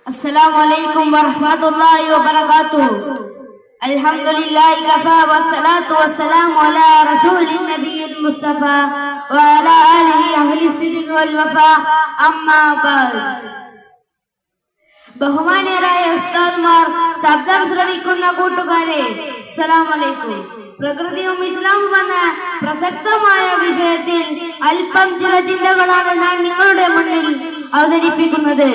السلام عليكم ورحمة الله وبركاته. الحمد لله كفى والصلاة والسلام على رسول النبي المصطفى وعلى آله أهل الصدق والوفاء أما بعد. ബഹുമാന്യരായ ഉസ്താദ്മാർ, ശബ്ദം ശ്രവിക്കുന്ന കൂട്ടുകാരെ, അസ്സലാമു അലൈക്കും. പ്രകൃതിയും ഇസ്ലാമും എന്ന പ്രസക്തമായ വിഷയത്തിൽ അല്പം ചില ചിന്തകളാണ് ഞാൻ നിങ്ങളുടെ മുന്നിൽ അവതരിപ്പിക്കുന്നത്.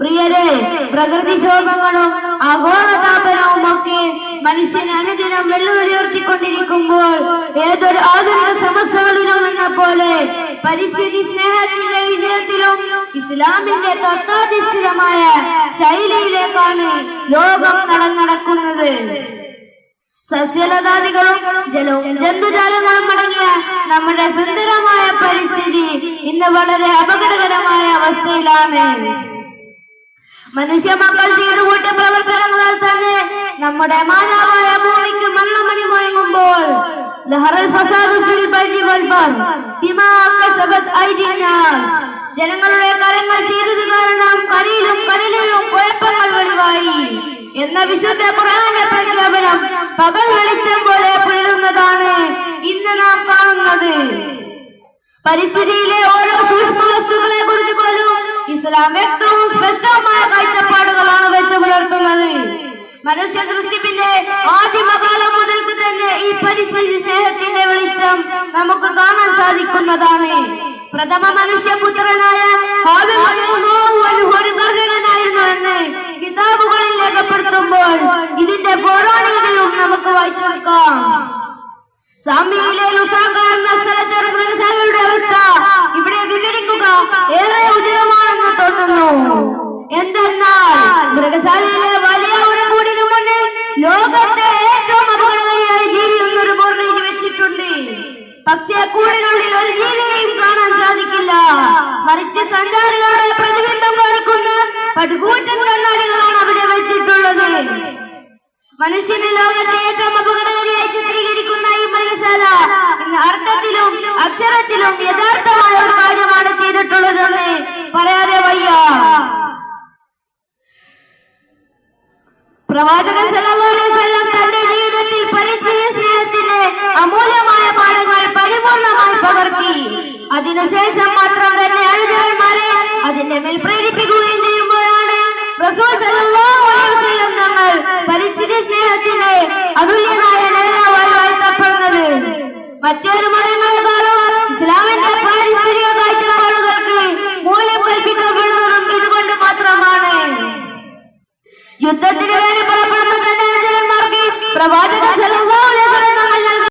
പ്രിയരെ, പ്രകൃതിക്ഷോഭങ്ങളും ആഗോളതാപനവും ഒക്കെ മനുഷ്യൻ അനുദിനം വെല്ലുവിളി ഉയർത്തിക്കൊണ്ടിരിക്കുമ്പോൾ ഏതൊരു ആധുനിക സമസ്യകളിലും എന്ന പോലെ പരിസ്ഥിതി സ്നേഹത്തിന്റെ വിഷയത്തിലും ഇസ്ലാമിന്റെ തത്വാധിഷ്ഠിതമായ ശൈലിയിലേക്കാണ് ലോകം നടക്കുന്നത്. സസ്യലതാദികളും ജലവും ജന്തുജാലങ്ങളും അടങ്ങിയ നമ്മുടെ സുന്ദരമായ പരിസ്ഥിതി ഇന്ന് വളരെ അപകടകരമായ അവസ്ഥയിലാണ്. മനുഷ്യ മക്കൾ ചെയ്തു കൂട്ടിയ പ്രവർത്തനങ്ങളാൽ തന്നെ നമ്മുടെ മാതാവായ ഭൂമിക്ക് മരണമണി മുഴങ്ങുമ്പോൾ ജനങ്ങളുടെ കരങ്ങൾ ചെയ്തത് കാരണം കരയിലും കടലിലും കുഴപ്പങ്ങൾ വെളിവായി എന്ന വിശുദ്ധ ഖുർആന്റെ പ്രഖ്യാപനം പകൽ വെളിച്ചം പോലെ പുലരുന്നതാണ് ഇന്ന് നാം കാണുന്നത്. പരിസ്ഥിതിയിലെ ഓരോ സൂക്ഷ്മ വസ്തുക്കളെ കുറിച്ച് പോലും ഇസ്ലാം വ്യക്തവും സ്പഷ്ടവുമായ കാഴ്ചപ്പാടുകളാണ് വെച്ച് പുലർത്തുന്നത്. മനുഷ്യ സൃഷ്ടിപ്പിന്റെ ആദിമകാലം മുതൽക്ക് തന്നെ ഈ പരിസ്ഥിതി സ്നേഹത്തിന്റെ വെളിച്ചം നമുക്ക് കാണാൻ സാധിക്കുന്നതാണ്. പ്രഥമ മനുഷ്യപുത്രനായ ഒരു കർഷകനായിരുന്നു എന്ന് കിതാബുകളിൽ രേഖപ്പെടുത്തുമ്പോൾ ഇതിന്റെ പൗരാണികതയും നമുക്ക് വായിച്ചെടുക്കാം. സാമിയിലെ ലുസാക്ക എന്ന സ്ഥലത്തെ മൃഗശാലയുടെ അവസ്ഥ ഇവിടെ വിവരിക്കുക ഏറെ ഉചിതമാണെന്ന് തോന്നുന്നു. എന്തെന്നാൽ മൃഗശാലയിലെ വലിയ ഒരു കൂടിനു മുന്നേ ലോകത്തെ ഏറ്റവും അപകടകാരിയായ ജീവി എന്നൊരു ബോർഡ് എഴുതി വെച്ചിട്ടുണ്ട്. പക്ഷേ കൂടിനുള്ളിൽ ഒരു ജീവിയെയും കാണാൻ സാധിക്കില്ല. മറിച്ച് സഞ്ചാരികളുടെ പ്രതിബിംബം കാണിക്കുന്ന പടുകൂറ്റൻ കണ്ണാടികളാണ് അവിടെ വെച്ചിട്ടുള്ളത്. മനുഷ്യന് ലോകത്തെ ഏറ്റവും അപകടകാരിയായി ചിത്രീകരിക്കുന്ന ഈ മൃഗശാല ഇന്ന് അർത്ഥത്തിലും അക്ഷരത്തിലും യഥാർത്ഥമായ ഒരു കാര്യമാണ് ചെയ്തിട്ടുള്ളതെന്ന് പറയാതെ വയ്യ. പ്രവാചകൻ സല്ലല്ലാഹു അലൈഹി വസല്ലം തന്റെ ജീവിതത്തിൽ പരിസ്ഥിതി സ്നേഹത്തിന്റെ അമൂല്യമായ പാഠങ്ങൾ പരിപൂർണമായി പകർത്തി. അതിനുശേഷം മാത്രം തന്നെ അനുചരന്മാരെ അതിന്റെ മേൽ പ്രേരിപ്പിക്കുകയും ചെയ്യുമ്പോഴാണ് റസൂൽ സല്ലല്ലാഹു അലൈഹി വസല്ലം തങ്ങൾ പരിസ്ഥിതി സ്നേഹത്തിന്റെ അതുല്യനായ നേതാവായി വാഴ്ത്തപ്പെടുന്നത്. മറ്റൊരു മതങ്ങളെക്കാളും ഇസ്ലാമിന്റെ പാരിസ്ഥിതിക കാഴ്ചപ്പാടുകൾക്ക് മൂല്യം കൽപ്പിക്കപ്പെടുന്നതും ഇതുകൊണ്ട് മാത്രമാണ്. യുദ്ധത്തിന് വേണ്ടി